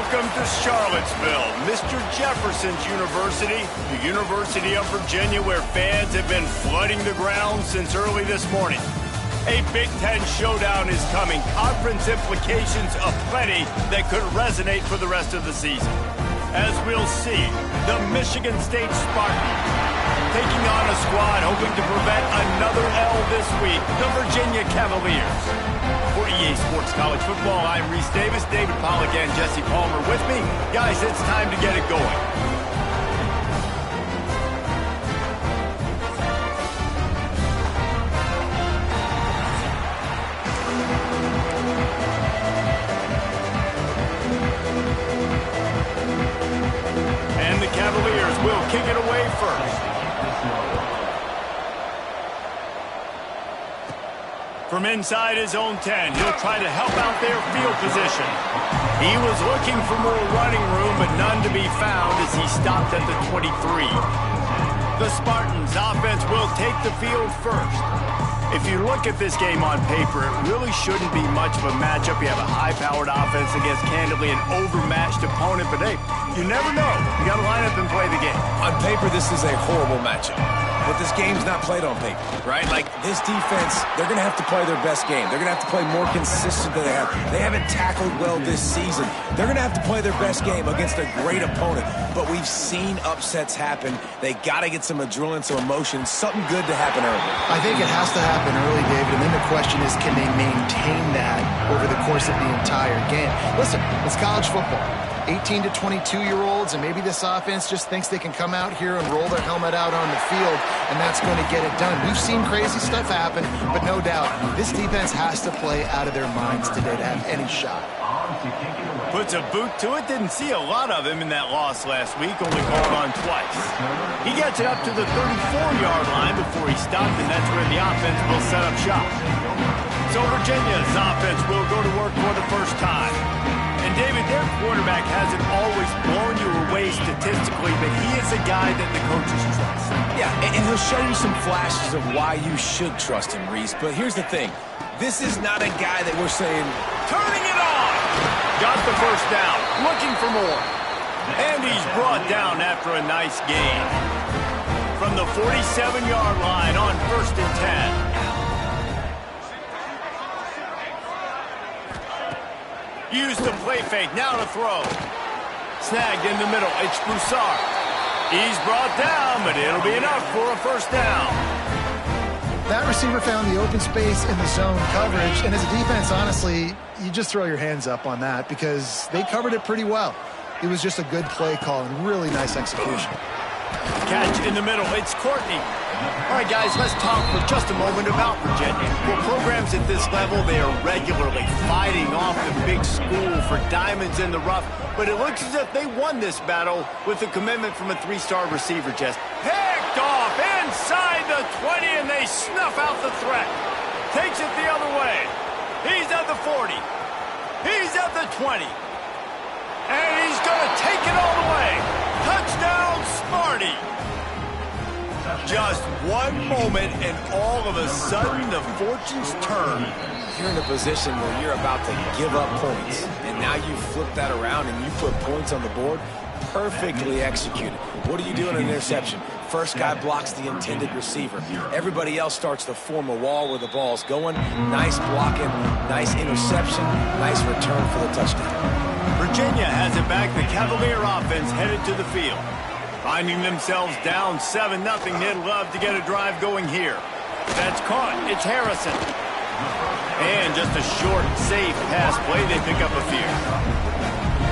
Welcome to Charlottesville, Mr. Jefferson's University, the University of Virginia, where fans have been flooding the grounds since early this morning. A Big Ten showdown is coming. Conference implications aplenty that could resonate for the rest of the season. As we'll see, the Michigan State Spartans taking on a squad hoping to prevent another L this week, the Virginia Cavaliers. For EA Sports College Football, I'm Reese Davis, David Pollack, and Jesse Palmer with me. Guys, it's time to get it going. And the Cavaliers will kick it away first. From inside his own 10, he'll try to help out their field position. He was looking for more running room, but none to be found as he stopped at the 23. The Spartans' offense will take the field first. If you look at this game on paper, it really shouldn't be much of a matchup. You have a high-powered offense against, candidly, an overmatched opponent. But, hey, you never know. You got to line up and play the game. On paper, this is a horrible matchup. But this game's not played on paper, right? Like, this defense, they're going to have to play their best game. They're going to have to play more consistent than they have. They haven't tackled well this season. They're going to have to play their best game against a great opponent. But we've seen upsets happen. They got to get some adrenaline, some emotion, something good to happen early. I think it has to happen early, David, and then the question is, can they maintain that over the course of the entire game? Listen, it's college football. 18 to 22-year-olds, and maybe this offense just thinks they can come out here and roll their helmet out on the field, and that's going to get it done. We've seen crazy stuff happen, but no doubt, this defense has to play out of their minds today to have any shot. Puts a boot to it. Didn't see a lot of him in that loss last week, only called on twice. He gets it up to the 34-yard line before he stopped, and that's where the offense will set up shop. So Virginia's offense will go to work for the first time. And, David, their quarterback hasn't always blown you away statistically, but he is a guy that the coaches trust. Yeah, and he'll show you some flashes of why you should trust him, Reese. But here's the thing. This is not a guy that we're saying, turning it on! Got the first down, looking for more. And he's brought down after a nice gain. From the 47-yard line on 1st and 10. Use the play fake, now to throw. Snagged in the middle, it's Broussard. He's brought down, but it'll be enough for a first down. That receiver found the open space in the zone coverage, and as a defense, honestly, you just throw your hands up on that because they covered it pretty well. It was just a good play call and really nice execution. Catch in the middle, it's Courtney. All right, guys, let's talk for just a moment about Virginia. For programs at this level, they are regularly fighting off the big school for diamonds in the rough, but it looks as if they won this battle with a commitment from a three-star receiver, just picked off inside the 20, and they snuff out the threat. Takes it the other way. He's at the 40. He's at the 20. And he's going to take it all the way. Touchdown, Sparty. Just one moment, and all of a sudden, the fortunes turn. you're in a position where you're about to give up points, and now you flip that around and you put points on the board, perfectly executed. What do you do in an interception? First guy blocks the intended receiver. Everybody else starts to form a wall where the ball's going. Nice blocking, nice interception, nice return for the touchdown. Virginia has it back. The Cavalier offense headed to the field. Finding themselves down 7-0, they'd love to get a drive going here. That's caught. It's Harrison. And just a short, safe pass play. They pick up a few.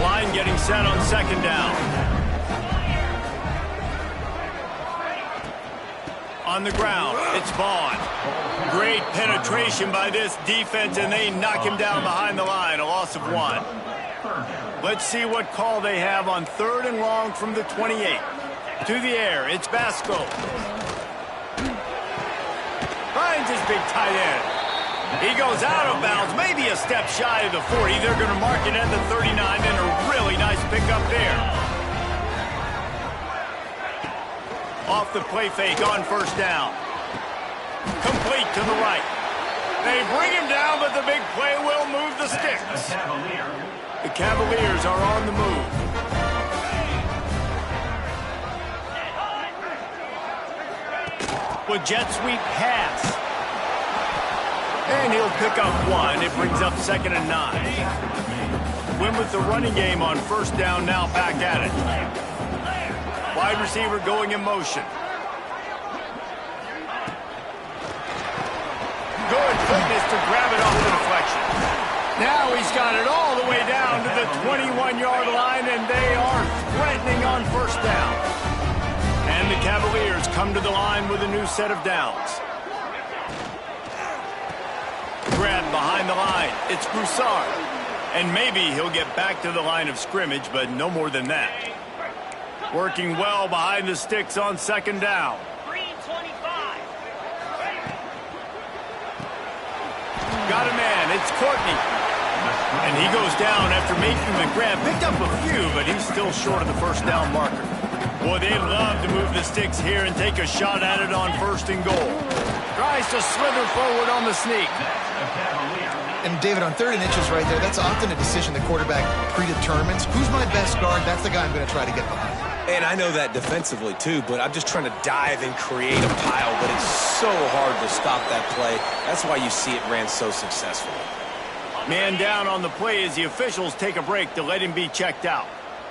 Line getting set on second down. On the ground, it's Vaughn. Great penetration by this defense, and they knock him down behind the line. A loss of 1. Let's see what call they have on 3rd and long from the 28. To the air, it's Basco. Finds his big tight end. He goes out of bounds, maybe a step shy of the 40. They're going to mark it at the 39, and a really nice pickup there. Off the play fake on first down. Complete to the right. They bring him down, but the big play will move the sticks. The Cavaliers are on the move. With jet sweep pass. And he'll pick up one. It brings up 2nd and 9. Win with the running game on 1st down, now back at it. Wide receiver going in motion. Good fitness to grab it off the deflection. Now he's got it all the way down to the 21-yard line, and they are threatening on 1st down. And the Cavaliers come to the line with a new set of downs. Grab behind the line. It's Broussard. And maybe he'll get back to the line of scrimmage, but no more than that. Working well behind the sticks on 2nd down. Got a man. It's Courtney. And he goes down after making the grab. Picked up a few, but he's still short of the 1st down marker. Boy, they'd love to move the sticks here and take a shot at it on 1st and goal. Tries to slither forward on the sneak. And David, on 3rd and inches right there, that's often a decision the quarterback predetermines. Who's my best guard? That's the guy I'm going to try to get behind. And I know that defensively, too, but I'm just trying to dive and create a pile, but it's so hard to stop that play. That's why you see it ran so successfully. Man down on the play as the officials take a break to let him be checked out.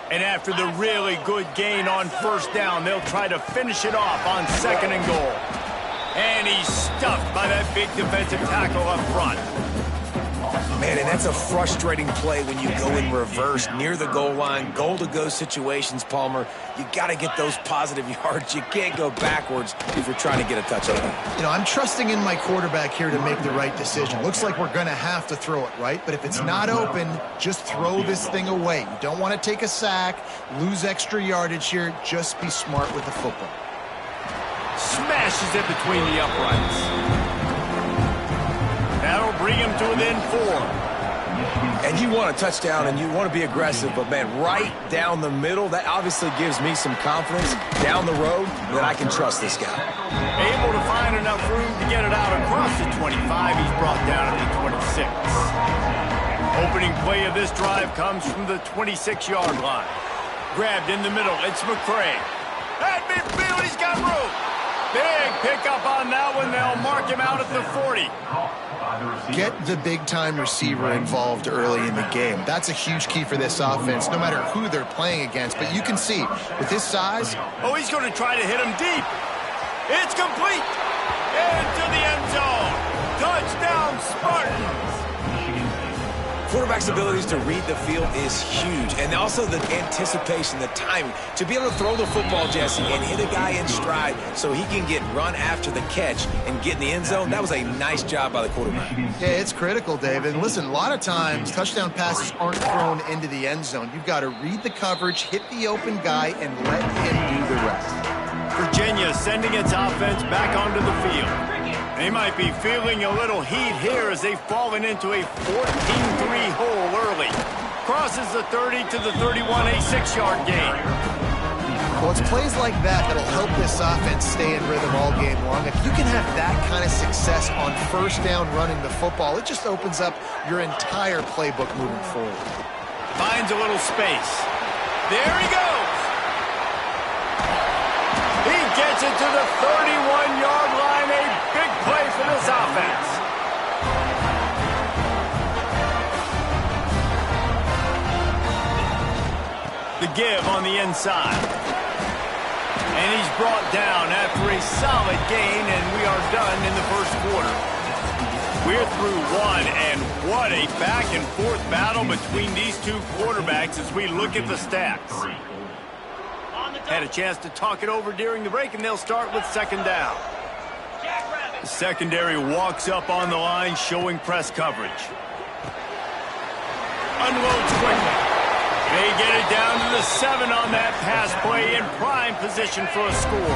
And after the really good gain on 1st down, they'll try to finish it off on 2nd and goal. And he's stuffed by that big defensive tackle up front. Man, and that's a frustrating play when you go in reverse near the goal line, goal-to-go situations, Palmer. You got to get those positive yards. You can't go backwards if you're trying to get a touchdown. You know, I'm trusting in my quarterback here to make the right decision. Looks like we're going to have to throw it, right? But if it's not open, just throw this thing away. You don't want to take a sack, lose extra yardage here. Just be smart with the football. Smashes it between the uprights. That'll bring him to within 4. And you want a touchdown and you want to be aggressive, but, man, right down the middle, that obviously gives me some confidence down the road that I can trust this guy. Able to find enough room to get it out across the 25. He's brought down at the 26. Opening play of this drive comes from the 26-yard line. Grabbed in the middle. It's McCray. At midfield, he's got room. Big pickup on that one. They'll mark him out at the 40. Get the big-time receiver involved early in the game. That's a huge key for this offense, no matter who they're playing against. But you can see, with his size... Oh, he's going to try to hit him deep. It's complete. Into the end zone. Touchdown, Spartans. Quarterback's abilities to read the field is huge, and also the anticipation, the timing. To be able to throw the football, Jesse, and hit a guy in stride so he can get run after the catch and get in the end zone, that was a nice job by the quarterback. Yeah, it's critical, David. And listen, a lot of times, touchdown passes aren't thrown into the end zone. You've got to read the coverage, hit the open guy, and let him do the rest. Virginia sending its offense back onto the field. They might be feeling a little heat here as they've fallen into a 14-3 hole early. Crosses the 30 to the 31, a 6-yard gain. Well, it's plays like that that'll help this offense stay in rhythm all game long. If you can have that kind of success on 1st down running the football, it just opens up your entire playbook moving forward. Finds a little space. There he goes. He gets it to the 31-yard line. A big play for this offense. The give on the inside. And he's brought down after a solid gain, and we are done in the 1st quarter. We're through one, and what a back-and-forth battle between these two quarterbacks as we look at the stats. Had a chance to talk it over during the break, and they'll start with 2nd down. The secondary walks up on the line, showing press coverage. Unloads quickly. They get it down to the 7 on that pass play in prime position for a score.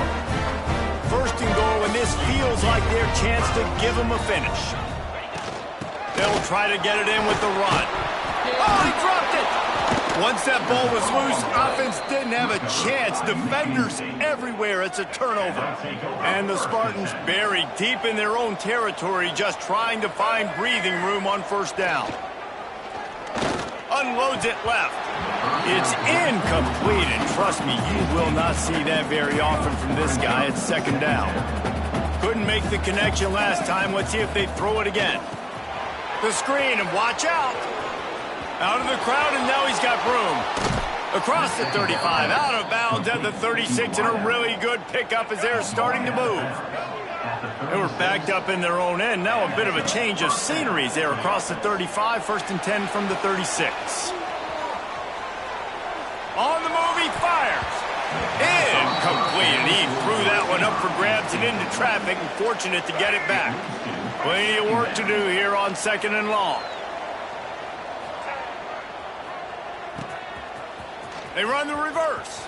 1st and goal, and this feels like their chance to give them a finish. They'll try to get it in with the run. Oh, he dropped it! Once that ball was loose, offense didn't have a chance. Defenders everywhere. It's a turnover. And the Spartans buried deep in their own territory, just trying to find breathing room on 1st down. unloads it left. It's incomplete, and trust me, you will not see that very often from this guy. It's second down. Couldn't make the connection last time. Let's see if they throw it again. The screen, and watch out. Out of the crowd, and now he's got room. Across the 35, out of bounds at the 36, and a really good pickup as they're starting to move. They were backed up in their own end. Now a bit of a change of sceneries there across the 35, 1st and 10 from the 36. On the move, he fires. Incomplete, and he threw that one up for grabs and into traffic, and fortunate to get it back. Plenty of work to do here on 2nd and long. They run the reverse.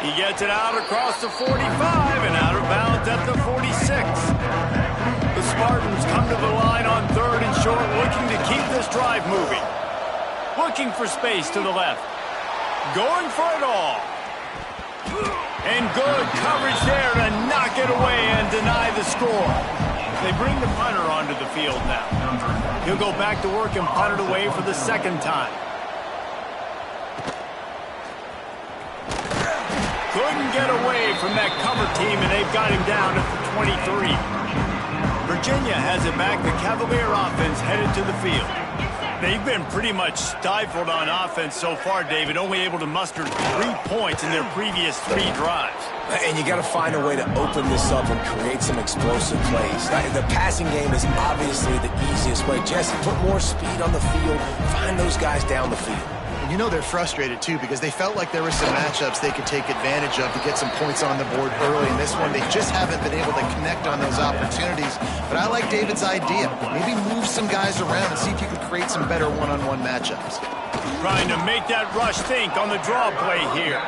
He gets it out across the 45 and out of bounds at the 46. The Spartans come to the line on 3rd and short, looking to keep this drive moving. Looking for space to the left. Going for it all. And good coverage there to knock it away and deny the score. They bring the punter onto the field now. He'll go back to work and punt it away for the 2nd time. Couldn't get away from that cover team, and they've got him down at the 23. Virginia has it back. The Cavalier offense headed to the field. They've been pretty much stifled on offense so far, David, only able to muster 3 points in their previous 3 drives. And you got to find a way to open this up and create some explosive plays. The passing game is obviously the easiest way. Jesse, put more speed on the field. Find those guys down the field. You know they're frustrated, too, because they felt like there were some matchups they could take advantage of to get some points on the board early. In this one, they just haven't been able to connect on those opportunities. But I like David's idea. Maybe move some guys around and see if you can create some better one-on-one matchups. Trying to make that rush think on the draw play here.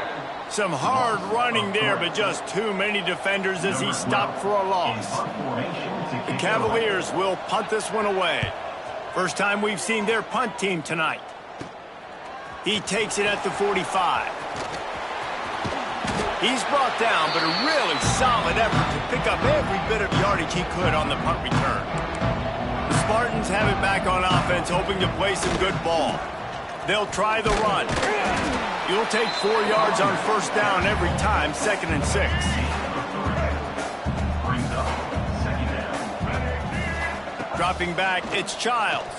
Some hard running there, but just too many defenders as he stopped for a loss. The Cavaliers will punt this one away. First time we've seen their punt team tonight. He takes it at the 45. He's brought down, but a really solid effort to pick up every bit of yardage he could on the punt return. The Spartans have it back on offense, hoping to play some good ball. They'll try the run. You'll take 4 yards on 1st down every time, 2nd and 6. Dropping back, it's Childs.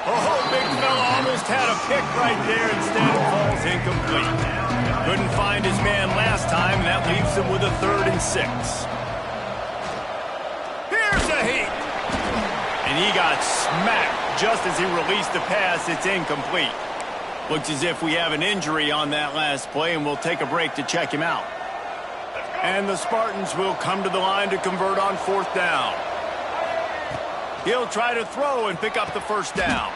Oh, big fella almost had a pick right there. Instead, it falls incomplete. Couldn't find his man last time, and that leaves him with a 3rd and 6. Here's a heat. And he got smacked just as he released the pass. It's incomplete. Looks as if we have an injury on that last play, and we'll take a break to check him out. And the Spartans will come to the line to convert on 4th down. He'll try to throw and pick up the 1st down.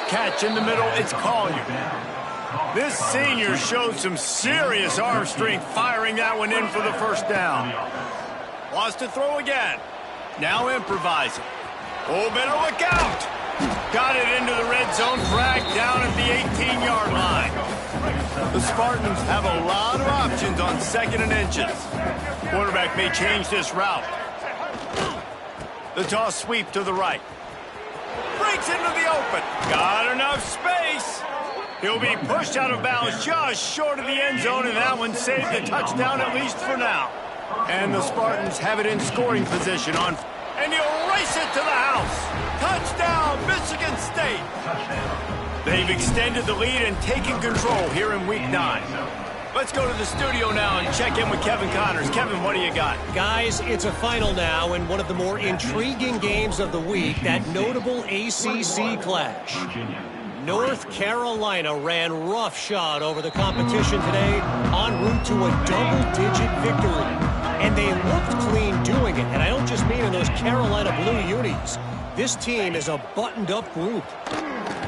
Catch in the middle, it's Collier. This senior showed some serious arm strength firing that one in for the 1st down. Wants to throw again. Now improvising. Oh, better look out. Got it into the red zone, dragged down at the 18-yard line. The Spartans have a lot of options on 2nd and inches. Quarterback may change this route. The toss sweep to the right. Breaks into the open. Got enough space. He'll be pushed out of bounds just short of the end zone, and that one saved the touchdown at least for now. And the Spartans have it in scoring position on... And he'll race it to the house. Touchdown, Michigan State. They've extended the lead and taken control here in Week 9. Let's go to the studio now and check in with Kevin Connors. Kevin, what do you got? Guys, it's a final now in one of the more intriguing games of the week, that notable ACC clash. North Carolina ran roughshod over the competition today en route to a double-digit victory. And they looked clean doing it, and I don't just mean in those Carolina blue unis. This team is a buttoned-up group.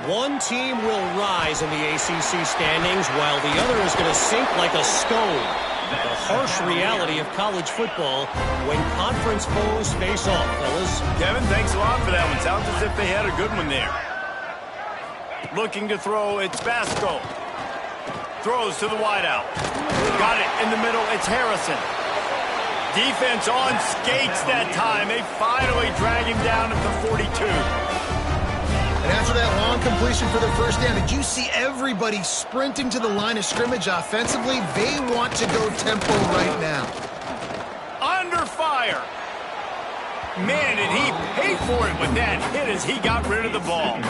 One team will rise in the ACC standings while the other is going to sink like a stone. The harsh reality of college football when conference foes face off, fellas. Kevin, thanks a lot for that one. Sounds as if they had a good one there. Looking to throw, it's Basco. Throws to the wideout. Got it in the middle, it's Harrison. Defense on skates that time. They finally drag him down at the 42. And after that long completion for their first down, did you see everybody sprinting to the line of scrimmage offensively? They want to go tempo right now. Under fire. Man, did he pay for it with that hit as he got rid of the ball.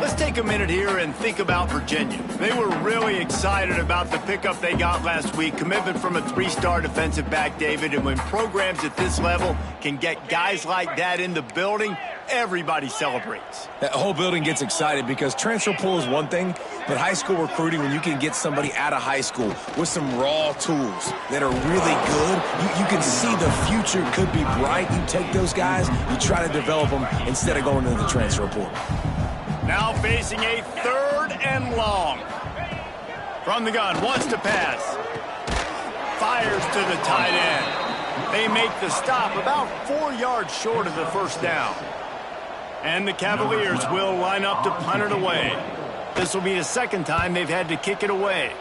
Let's take a minute here and think about Virginia. They were really excited about the pickup they got last week, commitment from a 3-star defensive back, David, and when programs at this level can get guys like that in the building, everybody celebrates. That whole building gets excited because transfer pool is one thing, but high school recruiting, when you can get somebody out of high school with some raw tools that are really good, you can see the future could be bright. You take those guys, you try to develop them instead of going into the transfer pool. Now facing a 3rd and long. From the gun, wants to pass. Fires to the tight end. They make the stop about 4 yards short of the first down. And the Cavaliers will line up to punt it away. This will be the second time they've had to kick it away.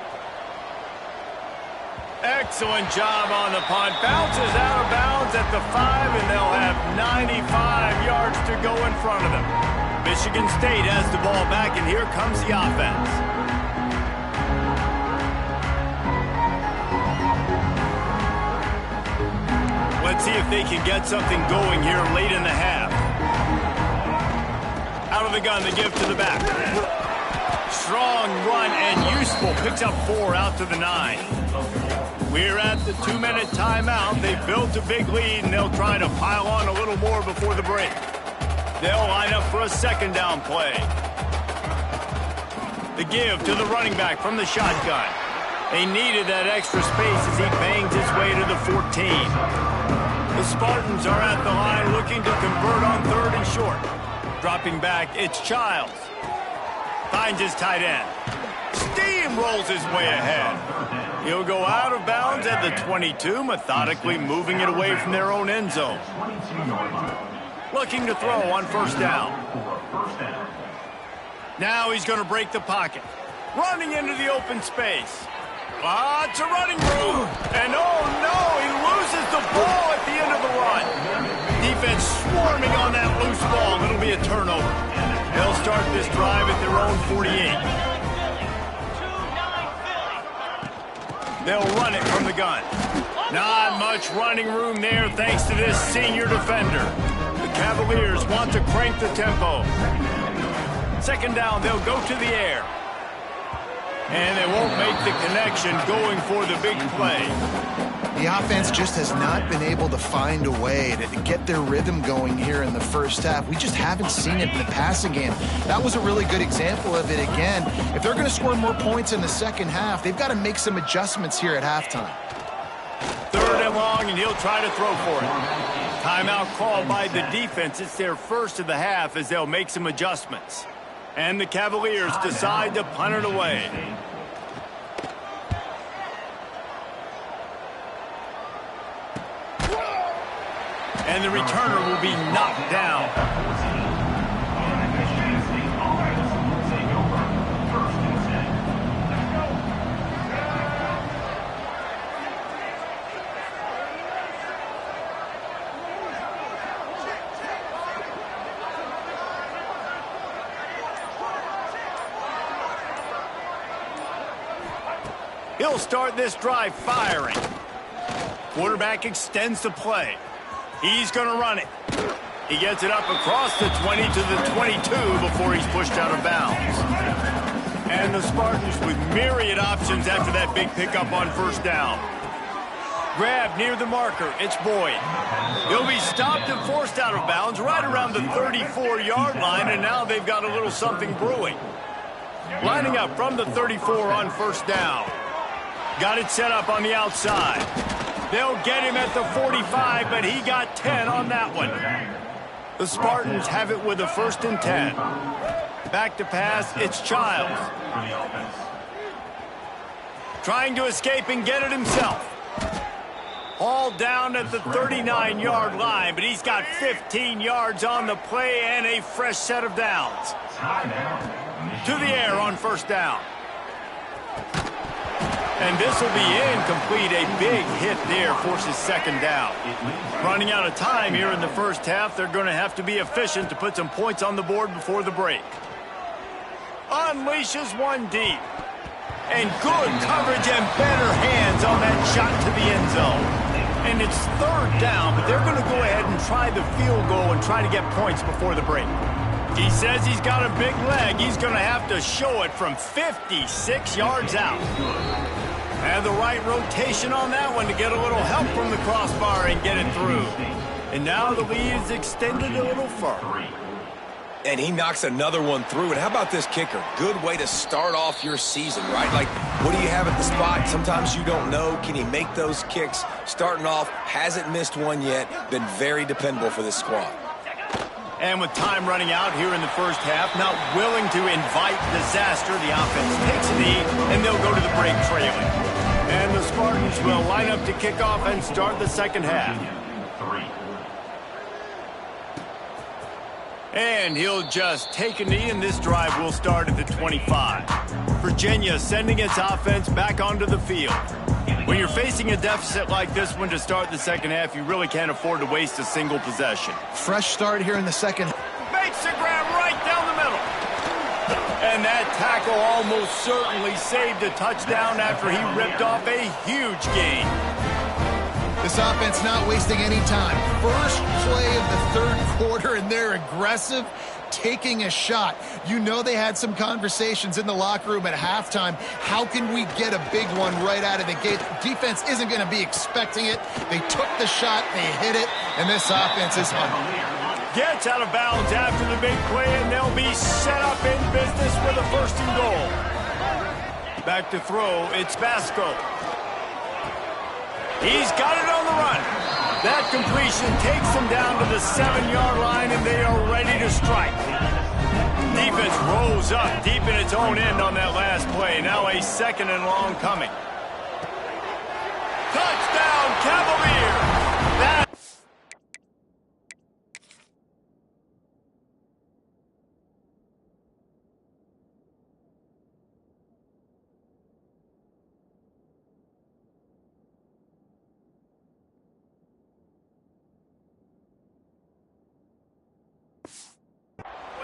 Excellent job on the punt. Bounces out of bounds at the 5, and they'll have 95 yards to go in front of them. Michigan State has the ball back, and here comes the offense. Let's see if they can get something going here late in the half. Out of the gun, they give to the back. Strong run and useful. Picks up 4 out to the 9. We're at the 2-minute timeout. They built a big lead, and they'll try to pile on a little more before the break. They'll line up for a 2nd down play. The give to the running back from the shotgun. They needed that extra space as he bangs his way to the 14. The Spartans are at the line looking to convert on 3rd and short. Dropping back, it's Childs. Finds his tight end. Steamrolls his way ahead. He'll go out of bounds at the 22, methodically moving it away from their own end zone. Looking to throw on 1st down. Now he's going to break the pocket. Running into the open space. Lots of running room. And oh no, he loses the ball at the end of the run. Defense swarming on that loose ball. It'll be a turnover. They'll start this drive at their own 48. They'll run it from the gun. Not much running room there thanks to this senior defender. The Cavaliers want to crank the tempo. 2nd down, they'll go to the air. And they won't make the connection going for the big play. The offense just has not been able to find a way to get their rhythm going here in the first half. We just haven't seen it in the passing game. That was a really good example of it again. If they're going to score more points in the second half, they've got to make some adjustments here at halftime. 3rd and long, and he'll try to throw for it. Timeout called by the defense. It's their first of the half as they'll make some adjustments. And the Cavaliers decide to punt it away. And the returner will be knocked down. He'll start this drive firing. Quarterback extends the play. He's going to run it. He gets it up across the 20 to the 22 before he's pushed out of bounds. And the Spartans with myriad options after that big pickup on 1st down. Grab near the marker. It's Boyd. He'll be stopped and forced out of bounds right around the 34-yard line, and now they've got a little something brewing. Lining up from the 34 on 1st down. Got it set up on the outside. They'll get him at the 45, but he got 10 on that one. The Spartans have it with a 1st and 10. Back to pass, it's Childs. Trying to escape and get it himself. Hauled down at the 39-yard line, but he's got 15 yards on the play and a fresh set of downs. To the air on 1st down. And this will be incomplete. A big hit there forces second down. Running out of time here in the first half, they're going to have to be efficient to put some points on the board before the break. Unleashes one deep. And good coverage and better hands on that shot to the end zone. And it's third down, but they're going to go ahead and try the field goal and try to get points before the break. He says he's got a big leg. He's going to have to show it from 56 yards out. And the right rotation on that one to get a little help from the crossbar and get it through. And now the lead is extended a little further. And he knocks another one through. And how about this kicker? Good way to start off your season, right? Like, what do you have at the spot? Sometimes you don't know. Can he make those kicks? Starting off, hasn't missed one yet. Been very dependable for this squad. And with time running out here in the first half, not willing to invite disaster, the offense takes a knee, and they'll go to the break trailing. And the Spartans will line up to kick off and start the second half. And he'll just take a knee, and this drive will start at the 25. Virginia sending its offense back onto the field. When you're facing a deficit like this one to start the second half, you really can't afford to waste a single possession. Fresh start here in the second. Makes a grab right down the middle. And that tackle almost certainly saved a touchdown after he ripped off a huge gain. This offense not wasting any time. First play of the third quarter, and they're aggressive, taking a shot. You know they had some conversations in the locker room at halftime. How can we get a big one right out of the gate? Defense isn't going to be expecting it. They took the shot, they hit it, and this offense is hungry. Gets out of bounds after the big play, and they'll be set up in business with a first and goal. Back to throw, it's Vasco. He's got it on the run. That completion takes them down to the 7-yard line, and they are ready to strike. Defense rolls up deep in its own end on that last play. Now a second and long coming. Touchdown, Cavalier!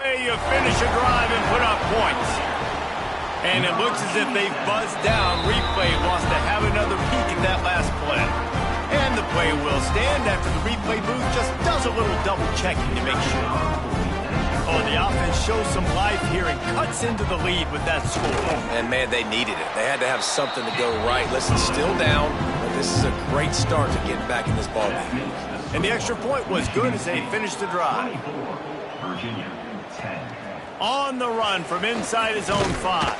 You finish a drive and put up points. And it looks as if they've buzzed down. Replay wants to have another peek at that last play. And the play will stand after the replay booth just does a little double checking to make sure. Oh, the offense shows some life here and cuts into the lead with that score. And man, they needed it. They had to have something to go right. Listen, still down, but this is a great start to getting back in this ballgame. And the extra point was good as they finished the drive. On the run from inside his own 5.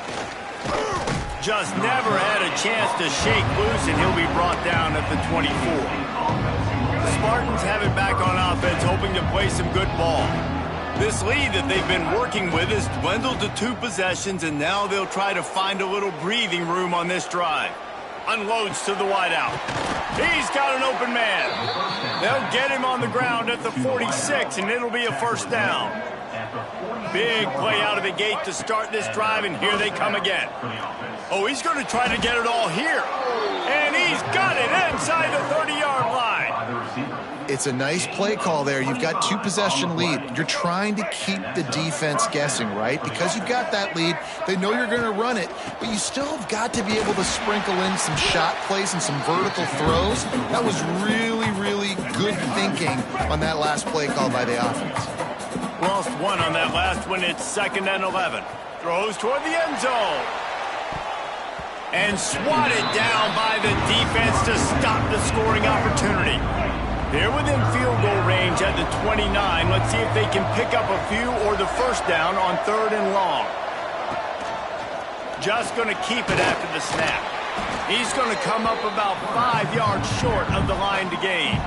Just never had a chance to shake loose, and he'll be brought down at the 24. The Spartans have it back on offense, hoping to play some good ball. This lead that they've been working with has dwindled to 2 possessions, and now they'll try to find a little breathing room on this drive. Unloads to the wideout. He's got an open man. They'll get him on the ground at the 46, and it'll be a first down. Big play out of the gate to start this drive, and here they come again. Oh, he's going to try to get it all here. And he's got it inside the 30-yard line. It's a nice play call there. You've got 2-possession lead. You're trying to keep the defense guessing, right? Because you've got that lead, they know you're going to run it, but you still have got to be able to sprinkle in some shot plays and some vertical throws. That was really, really good thinking on that last play call by the offense. Lost one on that last one. It's 2nd and 11. Throws toward the end zone. And swatted down by the defense to stop the scoring opportunity. They're within field goal range at the 29. Let's see if they can pick up a few or the first down on 3rd and long. Just going to keep it after the snap. He's going to come up about 5 yards short of the line to gain.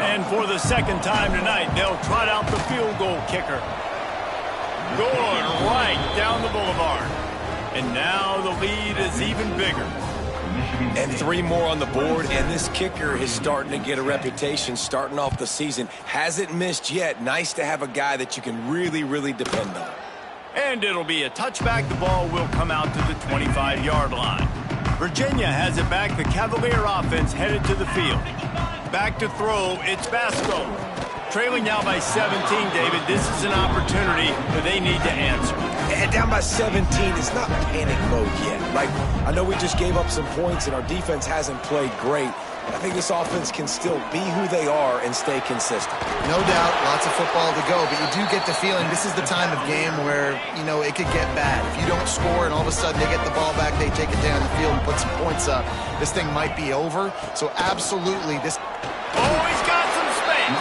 And for the second time tonight, they'll trot out the field goal kicker. Going right down the boulevard. And now the lead is even bigger. And 3 more on the board, and this kicker is starting to get a reputation starting off the season. Hasn't missed yet. Nice to have a guy that you can really, really depend on. And it'll be a touchback. The ball will come out to the 25-yard line. Virginia has it back. The Cavalier offense headed to the field. Back to throw, it's Basco. Trailing now by 17, David. This is an opportunity that they need to answer. And down by 17, it's not panic mode yet. Like, I know we just gave up some points and our defense hasn't played great. But I think this offense can still be who they are and stay consistent. No doubt, lots of football to go, but you do get the feeling this is the time of game where, you know, it could get bad. If you don't score and all of a sudden they get the ball back, they take it down the field and put some points up, this thing might be over. So absolutely, this... Oh, he's got some space.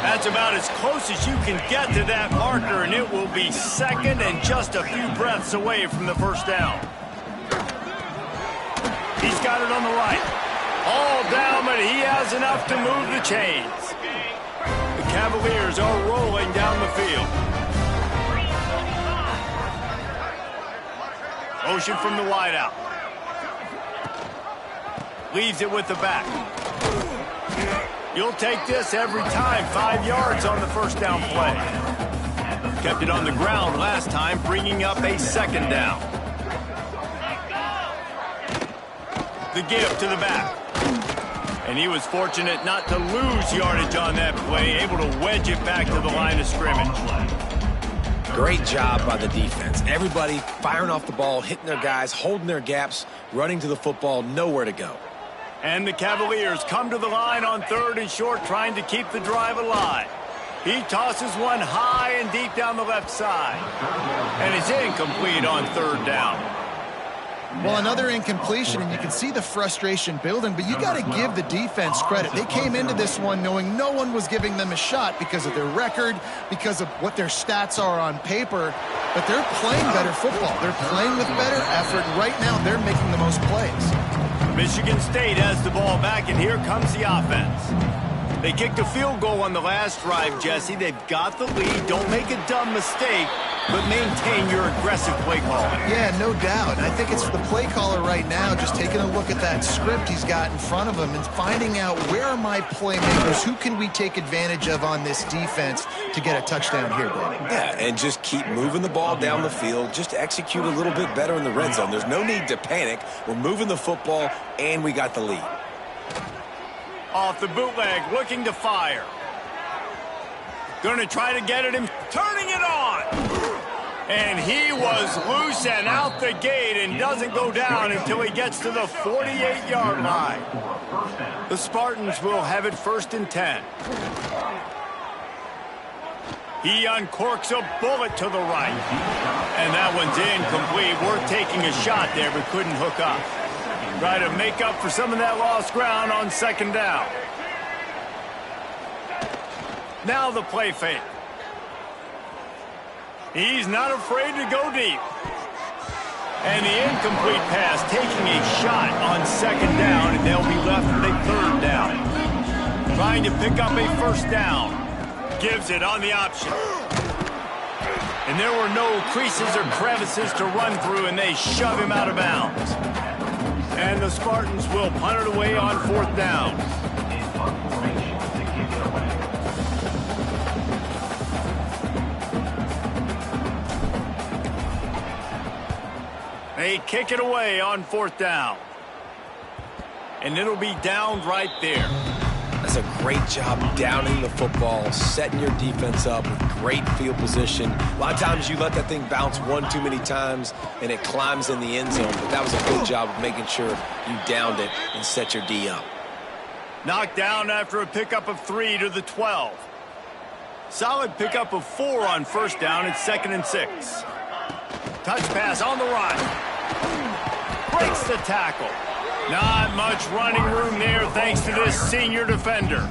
That's about as close as you can get to that marker, and it will be second and just a few breaths away from the first down. He's got it on the right. All down, but he has enough to move the chains. The Cavaliers are rolling down the field. Motion from the wideout. Leaves it with the back. You'll take this every time. 5 yards on the first down play. Kept it on the ground last time, bringing up a second down. The give to the back. And he was fortunate not to lose yardage on that play, able to wedge it back to the line of scrimmage. Great job by the defense. Everybody firing off the ball, hitting their guys, holding their gaps, running to the football, nowhere to go. And the Cavaliers come to the line on 3rd and short, trying to keep the drive alive. He tosses one high and deep down the left side. And it's incomplete on 3rd down. Well, another incompletion, and you can see the frustration building, but you got to give the defense credit. They came into this one knowing no one was giving them a shot because of their record, because of what their stats are on paper, but they're playing better football. They're playing with better effort. Right now, they're making the most plays. Michigan State has the ball back, and here comes the offense. They kicked a field goal on the last drive, Jesse. They've got the lead. Don't make a dumb mistake, but maintain your aggressive play calling. Yeah, no doubt. I think it's the play caller right now just taking a look at that script he's got in front of him and finding out where are my playmakers, who can we take advantage of on this defense to get a touchdown here, Danny. Yeah, and just keep moving the ball down the field. Just execute a little bit better in the red zone. There's no need to panic. We're moving the football, and we got the lead. Off the bootleg, looking to fire. Going to try to get at him, turning it on. And he was loose and out the gate and doesn't go down until he gets to the 48-yard line. The Spartans will have it 1st and 10. He uncorks a bullet to the right. And that one's incomplete. Worth taking a shot there, but couldn't hook up. Try to make up for some of that lost ground on 2nd down. Now the play fake. He's not afraid to go deep. And the incomplete pass taking a shot on 2nd down, and they'll be left with a 3rd down. Trying to pick up a 1st down. Gives it on the option. And there were no creases or crevices to run through, and they shove him out of bounds. And the Spartans will punt it away on 4th down. They kick it away on 4th down. And it'll be downed right there. That's a great job downing the football, setting your defense up with great field position. A lot of times you let that thing bounce one too many times and it climbs in the end zone, but that was a good job of making sure you downed it and set your D up. Knocked down after a pickup of 3 to the 12. Solid pickup of 4 on 1st down. It's 2nd and 6. Touch pass on the run. Breaks the tackle. Not much running room there thanks to this senior defender.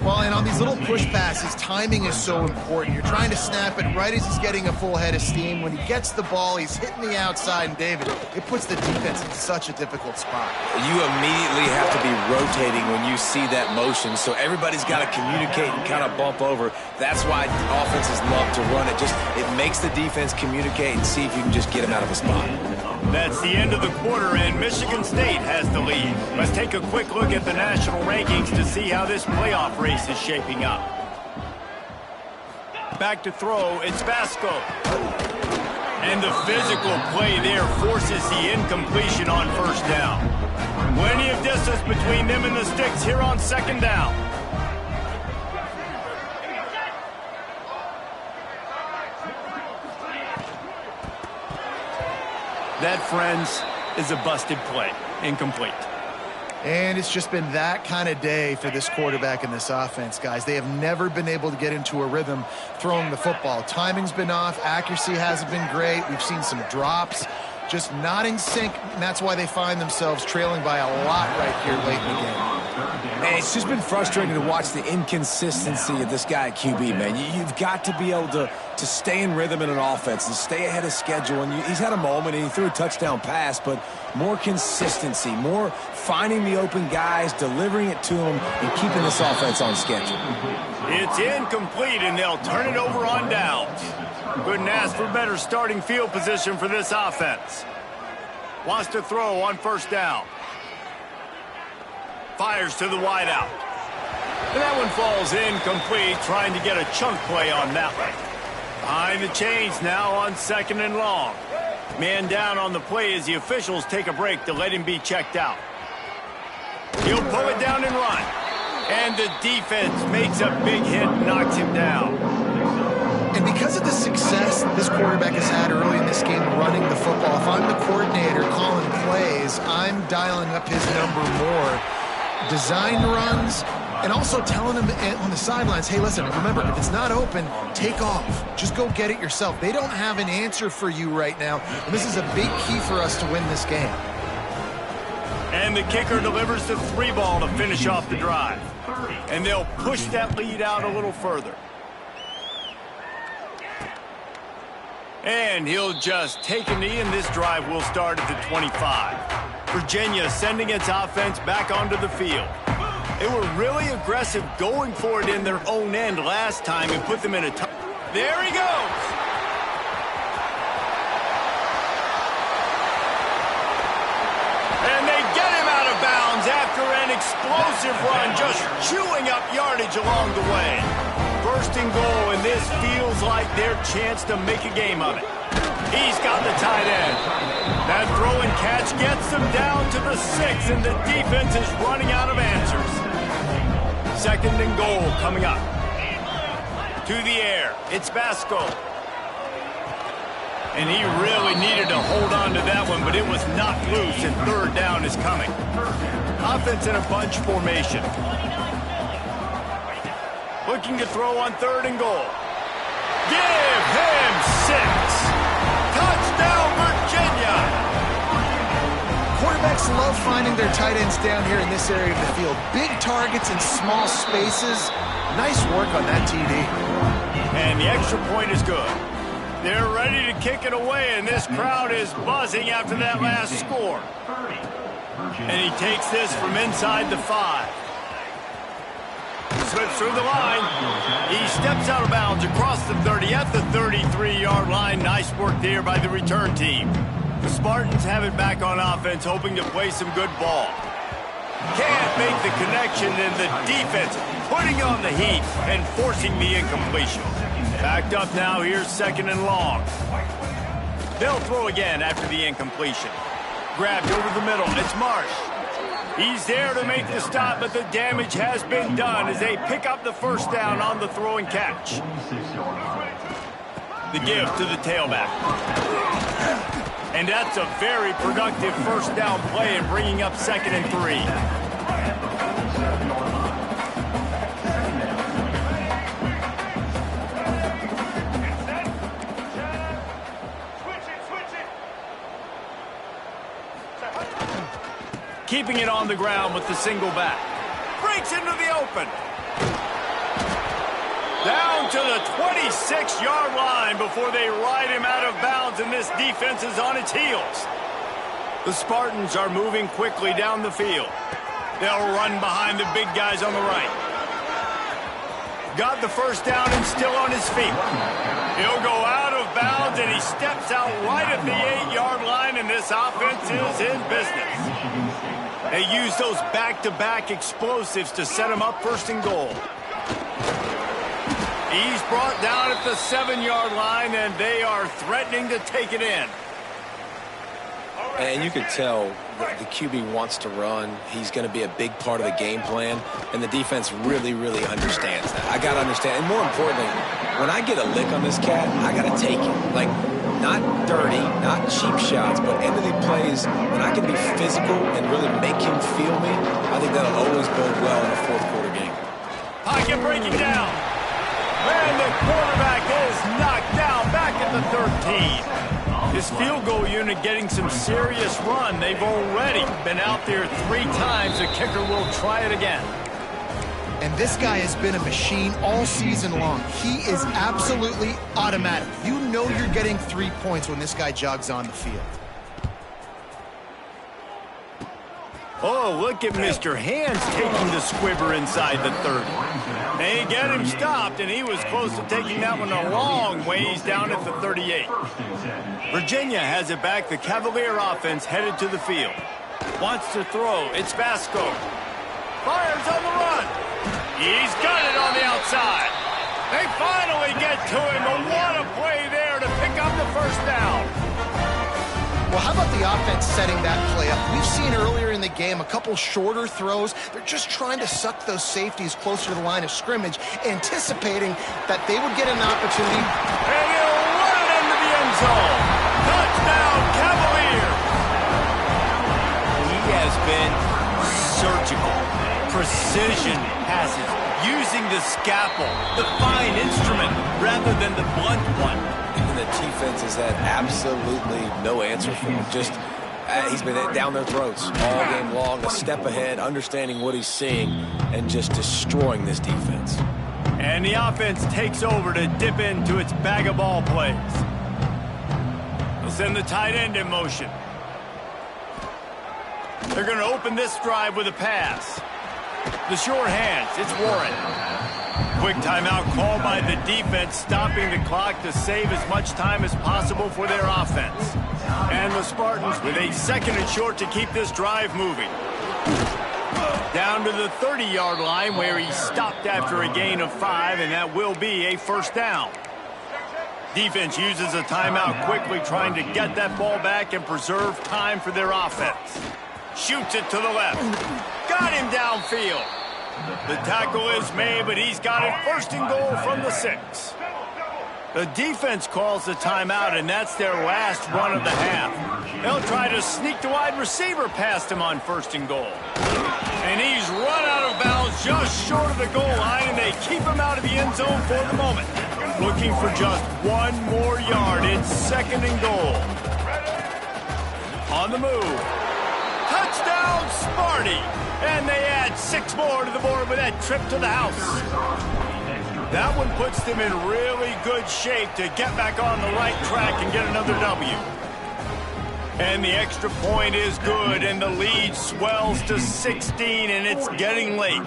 Well, and on these little push passes, timing is so important. You're trying to snap it right as he's getting a full head of steam. When he gets the ball, he's hitting the outside, and David, it puts the defense in such a difficult spot. You immediately have to be rotating when you see that motion, so everybody's got to communicate and kind of bump over. That's why offenses love to run it. It makes the defense communicate and see if you can just get him out of a spot. That's the end of the quarter, and Michigan State has the lead. Let's take a quick look at the national rankings to see how this playoff race is shaping up. Back to throw, it's Basco. And the physical play there forces the incompletion on first down. Plenty of distance between them and the sticks here on second down. That, friends, is a busted play. Incomplete. And it's just been that kind of day for this quarterback and this offense, guys. They have never been able to get into a rhythm throwing the football. Timing's been off. Accuracy hasn't been great. We've seen some drops. Just not in sync, and that's why they find themselves trailing by a lot right here late in the game. And it's just been frustrating to watch the inconsistency of this guy at QB, man. You've got to be able to stay in rhythm in an offense and stay ahead of schedule. And he's had a moment, and he threw a touchdown pass, but more consistency, more finding the open guys, delivering it to them, and keeping this offense on schedule. It's incomplete, and they'll turn it over on downs. Couldn't ask for better starting field position for this offense. Wants to throw on first down. Fires to the wideout. And that one falls incomplete, trying to get a chunk play on that one. Behind the chains now on second and long. Man down on the play as the officials take a break to let him be checked out. He'll pull it down and run. And the defense makes a big hit and knocks him down. And because of the success this quarterback has had early in this game running the football, if I'm the coordinator calling plays, I'm dialing up his number more. Design runs, and also telling him on the sidelines, hey, listen, remember, if it's not open, take off. Just go get it yourself. They don't have an answer for you right now, and this is a big key for us to win this game. And the kicker delivers the 3-ball to finish off the drive. And they'll push that lead out a little further. And he'll just take a knee, and this drive will start at the 25. Virginia sending its offense back onto the field. They were really aggressive going for it in their own end last time and put them in a tough... There he goes! And they get him out of bounds after an explosive run, just chewing up yardage along the way. First and goal, and this feels like their chance to make a game of it. He's got the tight end. That throw and catch gets them down to the 6, and the defense is running out of answers. Second and goal coming up. To the air, it's Basco. And he really needed to hold on to that one, but it was knocked loose, and third down is coming. Offense in a bunch formation. Looking to throw on third and goal. Give him 6. Touchdown, Virginia! Quarterbacks love finding their tight ends down here in this area of the field. Big targets in small spaces. Nice work on that TD. And the extra point is good. They're ready to kick it away, and this crowd is buzzing after that last score. And he takes this from inside the 5. Slips through the line. He steps out of bounds across the 30 at the 33-yard line. Nice work there by the return team. The Spartans have it back on offense, hoping to play some good ball. Can't make the connection, and the defense putting on the heat and forcing the incompletion. Backed up now, here's second and long. They'll throw again after the incompletion. Grabbed over the middle, it's Marsh. He's there to make the stop, but the damage has been done as they pick up the first down on the throw and catch. The give to the tailback. And that's a very productive first down play and bringing up second and 3. Keeping it on the ground with the single back. Breaks into the open. Down to the 26-yard line before they ride him out of bounds, and this defense is on its heels. The Spartans are moving quickly down the field. They'll run behind the big guys on the right. Got the first down and still on his feet. He'll go out of bounds, and he steps out right at the 8-yard line, and this offense is in business. They use those back-to-back explosives to set him up first and goal. He's brought down at the 7-yard line, and they are threatening to take it in. And you can tell the QB wants to run. He's going to be a big part of the game plan, and the defense really, really understands that. I got to understand. And more importantly, when I get a lick on this cat, I got to take it. Like, not dirty, not cheap shots, but end of the plays, when I can be physical and really make him feel me, I think that'll always bode well in a fourth-quarter game. Pocket breaking down. And the quarterback is knocked down back at the 13. This field goal unit getting some serious run. They've already been out there 3 times. The kicker will try it again. And this guy has been a machine all season long. He is absolutely automatic. You know you're getting 3 points when this guy jogs on the field. Oh, look at Mr. Hands taking the squibber inside the 30. They get him stopped, and he was close to taking that one a long ways down at the 38. Virginia has it back. The Cavalier offense headed to the field. Wants to throw. It's Vasco. Fires on the run. He's got it on the outside. They finally get to him. But what a play there to pick up the first down. Well, how about the offense setting that play up? We've seen earlier in the game a couple shorter throws. They're just trying to suck those safeties closer to the line of scrimmage, anticipating that they would get an opportunity. And he'll run it into the end zone. Touchdown, Cavalier. He has been surgical. Precision passes, using the scalpel, the fine instrument, rather than the blunt one. And the defense has had absolutely no answer for him. Just, he's been down their throats all game long, a step ahead, understanding what he's seeing, and just destroying this defense. And the offense takes over to dip into its bag of ball plays. They'll send the tight end in motion. They're going to open this drive with a pass. The short hands, it's Warren. Quick timeout called by the defense, stopping the clock to save as much time as possible for their offense. And the Spartans with a 2nd and short to keep this drive moving. Down to the 30-yard line where he stopped after a gain of 5, and that will be a first down. Defense uses a timeout quickly, trying to get that ball back and preserve time for their offense. Shoots it to the left. Got him downfield. The tackle is made, but he's got it 1st and goal from the 6. The defense calls the timeout, and that's their last run of the half. They'll try to sneak the wide receiver past him on 1st and goal. And he's run out of bounds just short of the goal line, and they keep him out of the end zone for the moment. Looking for just 1 more yard. It's 2nd and goal. On the move. Touchdown, Sparty! And they add 6 more to the board with that trip to the house. That one puts them in really good shape to get back on the right track and get another W. And the extra point is good, and the lead swells to 16, and it's getting late.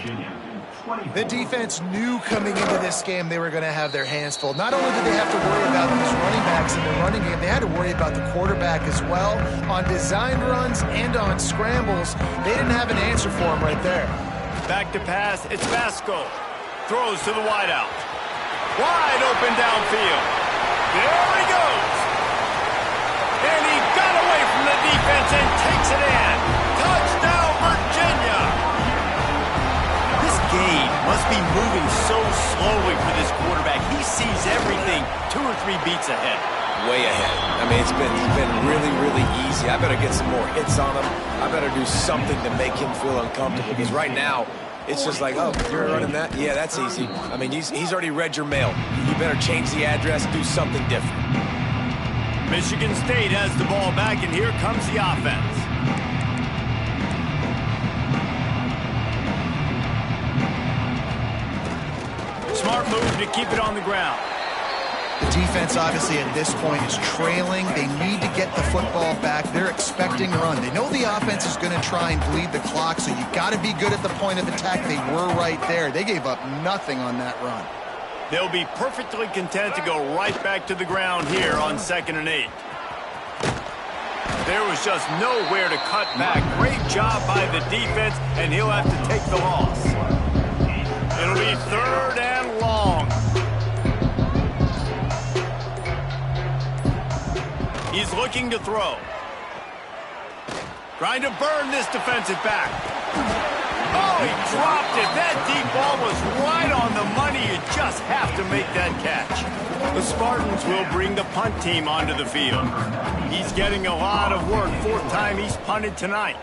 The defense knew coming into this game they were going to have their hands full. Not only did they have to worry about these running backs in the running game, they had to worry about the quarterback as well. On designed runs and on scrambles, they didn't have an answer for him right there. Back to pass, it's Vasco. Throws to the wideout. Wide open downfield. There he goes. And he got away from the defense and takes it in. Touchdown, Virginia. This game must be moving so slowly for this quarterback. He sees everything 2 or 3 beats ahead. Way ahead. I mean, it's been really, really easy. I better get some more hits on him. I better do something to make him feel uncomfortable, because right now, it's just like, oh, you're running that? Yeah, that's easy. I mean, he's already read your mail. You better change the address, do something different. Michigan State has the ball back, and here comes the offense. Smart move to keep it on the ground. The defense, obviously, at this point is trailing. They need to get the football back. They're expecting a run. They know the offense is going to try and bleed the clock, so you got to be good at the point of attack. They were right there. They gave up nothing on that run. They'll be perfectly content to go right back to the ground here on 2nd and 8. There was just nowhere to cut back. Great job by the defense, and he'll have to take the loss. It'll be 3rd and long. looking to throw. Trying to burn this defensive back. Oh, he dropped it. That deep ball was right on the money. You just have to make that catch. The Spartans will bring the punt team onto the field. He's getting a lot of work. 4th time he's punted tonight.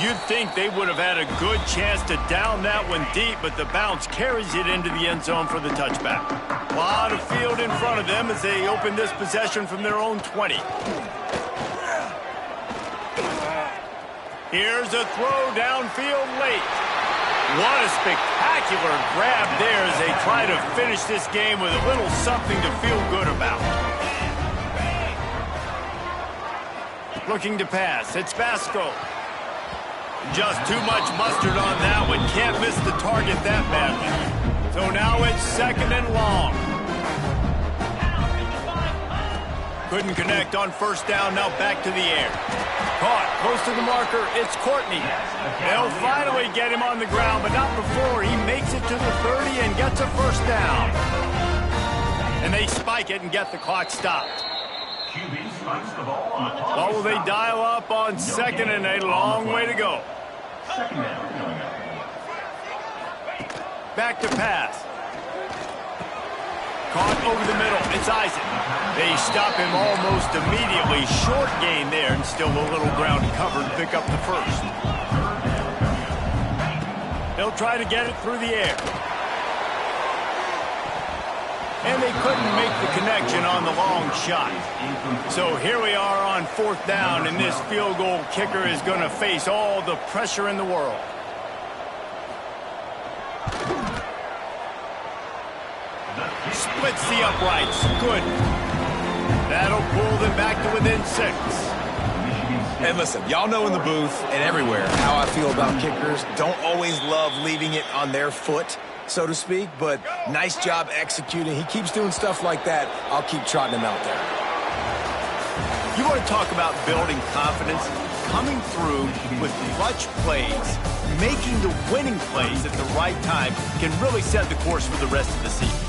You'd think they would have had a good chance to down that one deep, but the bounce carries it into the end zone for the touchback. A lot of field in front of them as they open this possession from their own 20. Here's a throw downfield late. What a spectacular grab there as they try to finish this game with a little something to feel good about. Looking to pass. It's Vasco. Just too much mustard on that one. Can't miss the target that badly. So now it's 2nd and long. Couldn't connect on 1st down. Now back to the air. Caught close to the marker. It's Courtney. They'll finally get him on the ground, but not before he makes it to the 30 and gets a 1st down. And they spike it and get the clock stopped. What will they dial up on 2nd and a long way to go? Back to pass. Caught over the middle. It's Isaac. They stop him almost immediately. Short gain there and still a little ground covered. Pick up the 1st. They'll try to get it through the air. And they couldn't make the connection on the long shot. So here we are on 4th down, and this field goal kicker is going to face all the pressure in the world. Splits the uprights. Good. That'll pull them back to within 6. And listen, y'all know in the booth and everywhere how I feel about kickers. Don't always love leaving it on their foot, so to speak, but nice job executing. He keeps doing stuff like that. I'll keep trotting him out there. You want to talk about building confidence? Coming through with clutch plays, making the winning plays at the right time can really set the course for the rest of the season.